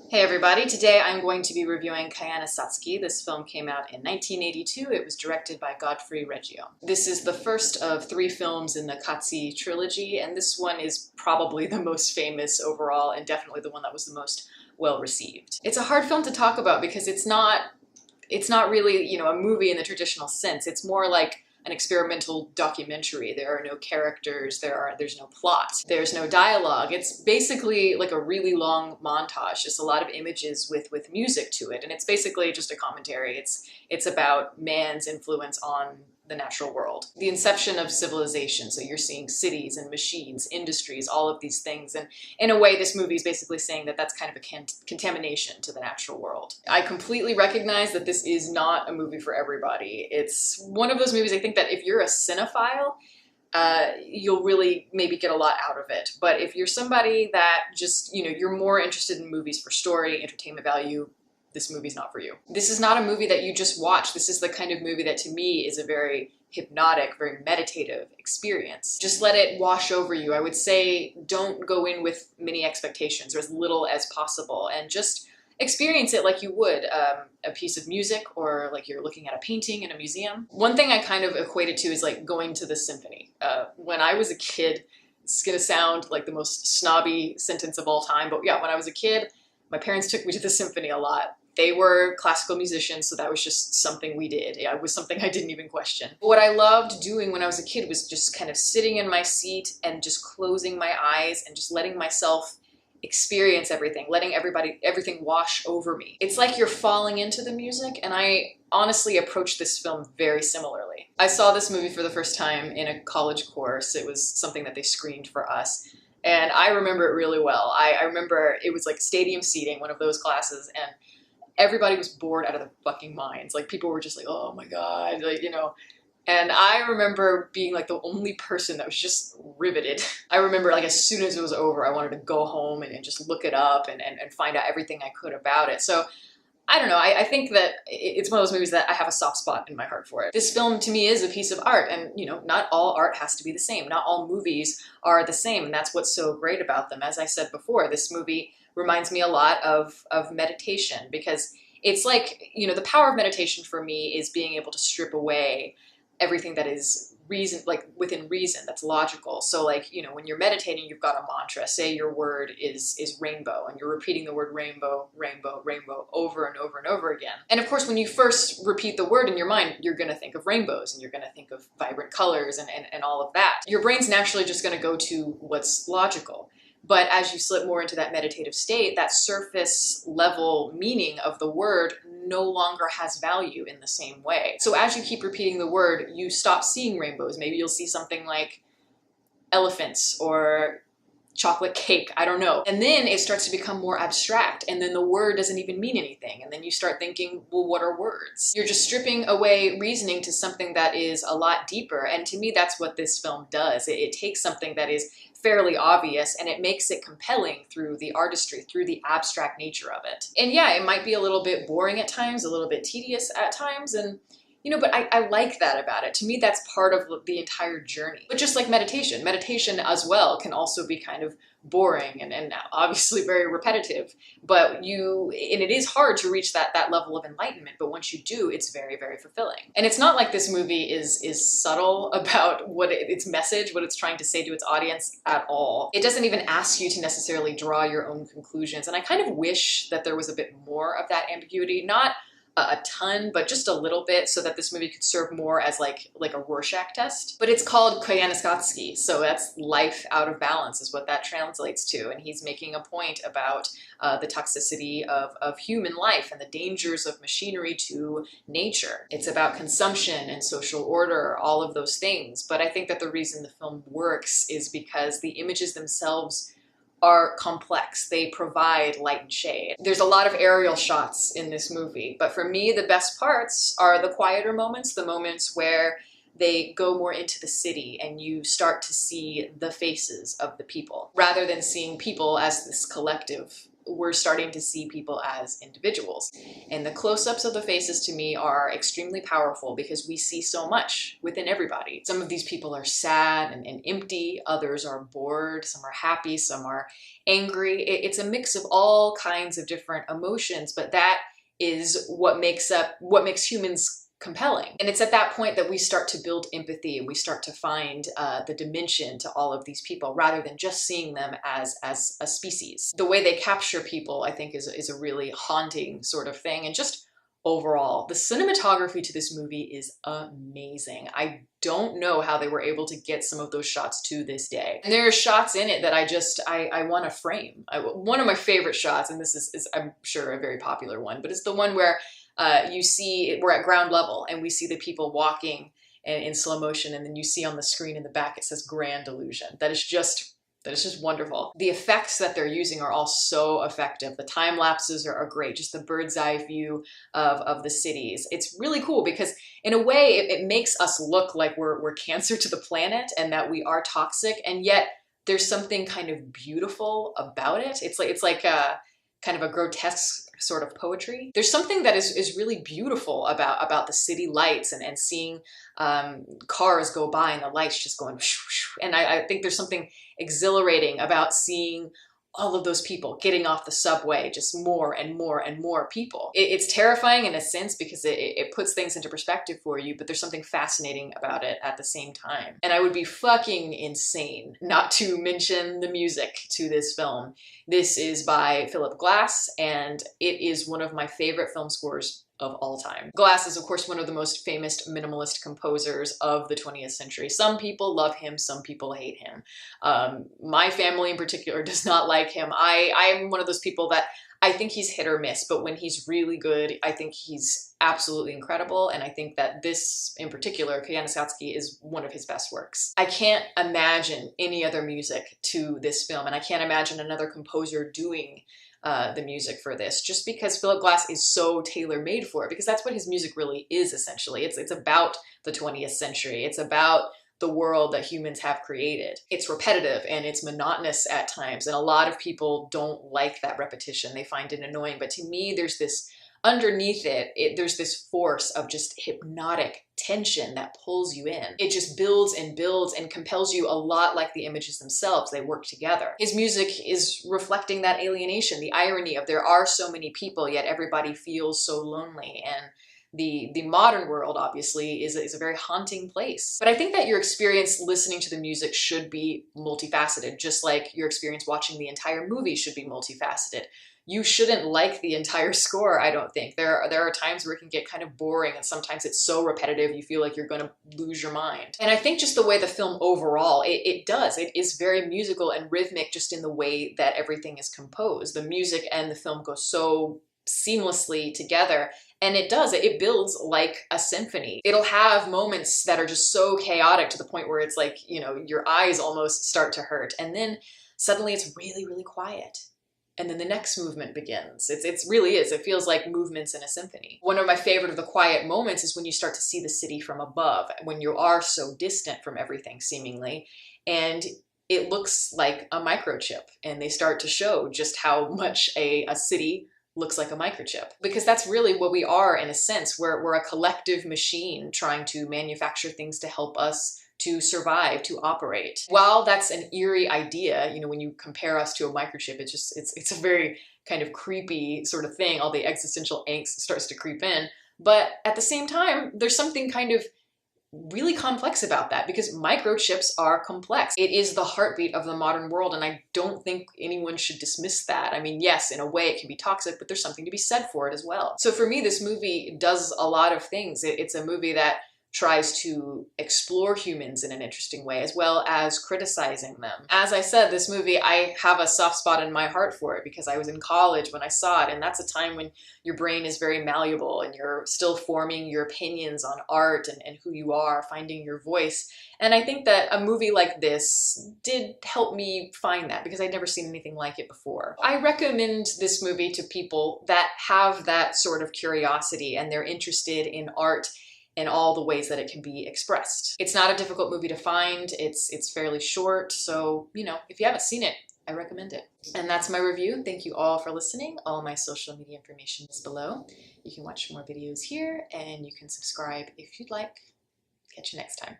Hey everybody, today I'm going to be reviewing Koyaanisqatsi. This film came out in 1982. It was directed by Godfrey Reggio. This is the first of 3 films in the Qatsi trilogy, and this one is probably the most famous overall and definitely the one that was the most well received. It's a hard film to talk about because it's not really, a movie in the traditional sense. It's more like an experimental documentary. There are no characters, there's no plot, there's no dialogue. It's basically like a really long montage, just a lot of images with music to it, and it's basically just a commentary. It's about man's influence on the natural world. The inception of civilization, so you're seeing cities and machines, industries, all of these things, and in a way this movie is basically saying that that's kind of a contamination to the natural world. I completely recognize that this is not a movie for everybody. It's one of those movies, I think, that if you're a cinephile, you'll really maybe get a lot out of it. But if you're somebody that just, you're more interested in movies for story, entertainment value, this movie's not for you. This is not a movie that you just watch. This is the kind of movie that to me is a very hypnotic, very meditative experience. Just let it wash over you. I would say don't go in with many expectations or as little as possible, and just experience it like you would a piece of music or like you're looking at a painting in a museum. One thing I kind of equate it to is like going to the symphony. When I was a kid, this is gonna sound like the most snobby sentence of all time, but yeah, when I was a kid, my parents took me to the symphony a lot. They were classical musicians, so that was just something we did. It was something I didn't even question. What I loved doing when I was a kid was just kind of sitting in my seat and just closing my eyes and just letting myself experience everything, letting everything wash over me. It's like you're falling into the music, and I honestly approached this film very similarly. I saw this movie for the first time in a college course. It was something that they screened for us, and I remember it really well. I remember it was like stadium seating, one of those classes, and everybody was bored out of their fucking minds. Like, people were just like, oh my God, like, And I remember being like the only person that was just riveted. I remember like as soon as it was over, I wanted to go home and just look it up and find out everything I could about it. So I don't know, I think that it's one of those movies that I have a soft spot in my heart for it. This film to me is a piece of art, and not all art has to be the same. Not all movies are the same, and that's what's so great about them. As I said before, this movie reminds me a lot of meditation, because it's like, the power of meditation for me is being able to strip away everything that is reason, like within reason, that's logical. So like, when you're meditating, you've got a mantra. Say your word is rainbow, and you're repeating the word rainbow, rainbow, rainbow over and over and over again. And of course, when you first repeat the word in your mind, you're going to think of rainbows, and you're going to think of vibrant colors and all of that. Your brain's naturally just going to go to what's logical. But as you slip more into that meditative state, that surface level meaning of the word no longer has value in the same way. So as you keep repeating the word, you stop seeing rainbows. Maybe you'll see something like elephants or chocolate cake, I don't know. And then it starts to become more abstract, and then the word doesn't even mean anything. And then you start thinking, well, what are words? You're just stripping away reasoning to something that is a lot deeper. And to me, that's what this film does. It takes something that is fairly obvious, and it makes it compelling through the artistry, through the abstract nature of it. And yeah, it might be a little bit boring at times, a little bit tedious at times, and but I like that about it. To me, that's part of the entire journey. But just like meditation as well can also be kind of boring and obviously very repetitive. But it is hard to reach that level of enlightenment. But once you do, it's very, very fulfilling. And it's not like this movie is subtle about its message, what it's trying to say to its audience at all. It doesn't even ask you to necessarily draw your own conclusions. And I kind of wish that there was a bit more of that ambiguity. Not a ton, but just a little bit, so that this movie could serve more as like a Rorschach test. But it's called Koyaanisqatsi, so that's life out of balance is what that translates to. And he's making a point about the toxicity of human life and the dangers of machinery to nature. It's about consumption and social order, all of those things. But I think that the reason the film works is because the images themselves are complex. They provide light and shade. There's a lot of aerial shots in this movie, but for me, the best parts are the quieter moments, the moments where they go more into the city and you start to see the faces of the people, rather than seeing people as this collective we're starting to see people as individuals. And the close-ups of the faces to me are extremely powerful because we see so much within everybody. Some of these people are sad and empty, others are bored, some are happy, some are angry. It's a mix of all kinds of different emotions, but that is what makes humans compelling. And it's at that point that we start to build empathy and we start to find the dimension to all of these people rather than just seeing them as a species. The way they capture people, I think, is a really haunting sort of thing. And just overall, the cinematography to this movie is amazing. I don't know how they were able to get some of those shots to this day. And there are shots in it that I want to frame. One of my favorite shots, and this is I'm sure a very popular one, but it's the one where you see we're at ground level and we see the people walking in slow motion, and then you see on the screen in the back it says Grand Illusion. That is just wonderful. The effects that they're using are all so effective. The time lapses are great. Just the bird's eye view of the cities. It's really cool because in a way it makes us look like we're cancer to the planet and that we are toxic, and yet there's something kind of beautiful about it. It's like a kind of a grotesque sort of poetry. There's something that is really beautiful about the city lights and seeing cars go by and the lights just going whoosh, whoosh. And I think there's something exhilarating about seeing all of those people getting off the subway, just more and more and more people. It's terrifying in a sense because it puts things into perspective for you, but there's something fascinating about it at the same time. And I would be fucking insane not to mention the music to this film. This is by Philip Glass, and it is one of my favorite film scores of all time. Glass is, of course, one of the most famous minimalist composers of the 20th century. Some people love him, some people hate him. My family in particular does not like him. I'm one of those people that I think he's hit or miss, but when he's really good, I think he's absolutely incredible, and I think that this, in particular, Koyaanisqatsi, is one of his best works. I can't imagine any other music to this film, and I can't imagine another composer doing the music for this, just because Philip Glass is so tailor-made for it, because that's what his music really is, essentially. It's about the 20th century. It's about the world that humans have created. It's repetitive and it's monotonous at times, and a lot of people don't like that repetition. They find it annoying, but to me, there's this underneath there's this force of just hypnotic tension that pulls you in. It just builds and builds and compels you a lot like the images themselves. They work together. His music is reflecting that alienation, the irony of there are so many people, yet everybody feels so lonely. And the modern world, obviously, is a very haunting place. But I think that your experience listening to the music should be multifaceted, just like your experience watching the entire movie should be multifaceted. You shouldn't like the entire score, I don't think. There are times where it can get kind of boring, and sometimes it's so repetitive you feel like you're going to lose your mind. And I think just the way the film overall, it is very musical and rhythmic just in the way that everything is composed. The music and the film go so seamlessly together, and it builds like a symphony. It'll have moments that are just so chaotic to the point where it's like, you know, your eyes almost start to hurt, and then suddenly it's really, really quiet. And then the next movement begins. It really is. It feels like movements in a symphony. One of my favorite of the quiet moments is when you start to see the city from above, when you are so distant from everything, seemingly, and it looks like a microchip, and they start to show just how much a city looks like a microchip. Because that's really what we are, in a sense. We're a collective machine trying to manufacture things to help us to survive, to operate. While that's an eerie idea, you know, when you compare us to a microchip, it's a very kind of creepy sort of thing. All the existential angst starts to creep in. But at the same time, there's something kind of really complex about that, because microchips are complex. It is the heartbeat of the modern world, and I don't think anyone should dismiss that. I mean, yes, in a way it can be toxic, but there's something to be said for it as well. So for me, this movie does a lot of things. It's a movie that tries to explore humans in an interesting way, as well as criticizing them. As I said, this movie, I have a soft spot in my heart for it because I was in college when I saw it, and that's a time when your brain is very malleable and you're still forming your opinions on art and who you are, finding your voice. And I think that a movie like this did help me find that, because I'd never seen anything like it before. I recommend this movie to people that have that sort of curiosity and they're interested in art in all the ways that it can be expressed. It's not a difficult movie to find. It's fairly short, so, you know, if you haven't seen it, I recommend it. And that's my review. Thank you all for listening. All my social media information is below. You can watch more videos here, and you can subscribe if you'd like. Catch you next time.